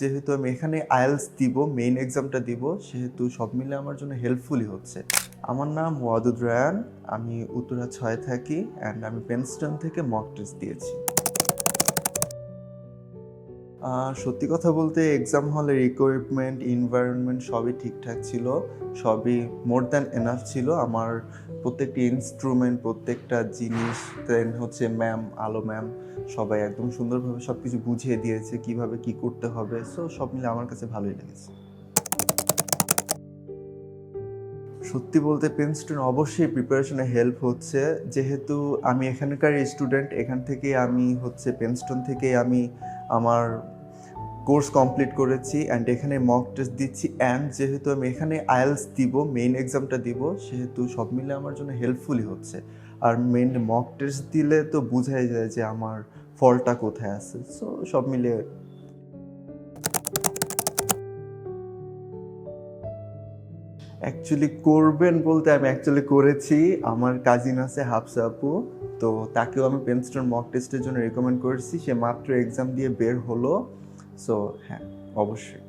যেহেতু আমি এখানে আইএলটিএস দিব, মেইন এক্সামটা দিব, সেহেতু সব মিলে আমার জন্য হেল্পফুলই হচ্ছে। আমার নাম ওয়াদুদ রায়ান, আমি উত্তরা 6 থাকি অ্যান্ড আমি পেনস্টন থেকে মক টেস্ট দিয়েছি। সত্যি কথা বলতে এক্সাম হলের ইকুইপমেন্ট, এনভায়রনমেন্ট সবই ঠিকঠাক ছিল, সবই মোর দ্যান এনাফ ছিল। আমার প্রত্যেকটি ইনস্ট্রুমেন্ট, প্রত্যেকটা জিনিস, দেন হচ্ছে আলো ম্যাম সবাই একদম সুন্দরভাবে সব কিছু বুঝিয়ে দিয়েছে কীভাবে কী করতে হবে। সো সব মিলে আমার কাছে ভালোই লেগেছে। সত্যি বলতে পেনস্টন অবশ্যই প্রিপারেশনে হেল্প হচ্ছে, যেহেতু আমি এখানকার স্টুডেন্ট। এখান থেকে আমি হচ্ছে পেনস্টন থেকে আমি আমার কোর্স কমপ্লিট করেছি অ্যান্ড এখানে মক টেস্ট দিচ্ছি, অ্যান্ড যেহেতু আমি এখানে আইএলটিএস দিব, মেইন এক্সামটা দিব, সেহেতু সব মিলে আমার জন্য হেল্পফুলই হচ্ছে। আর মেইন মক টেস্ট দিলে তো বোঝাই যায় যে আমার ফলটা কোথায় আছে। সো সব মিলিয়ে অ্যাকচুয়ালি করবেন বলতে আমি অ্যাকচুয়ালি করেছি। আমার কাজিন আছে হাফসা আপু, তো তাকেও আমি পেনস্টন মক টেস্টের জন্য রেকমেন্ড করেছি। সে মাত্র এক্সাম দিয়ে বের হলো। সো হ্যাঁ, অবশ্যই।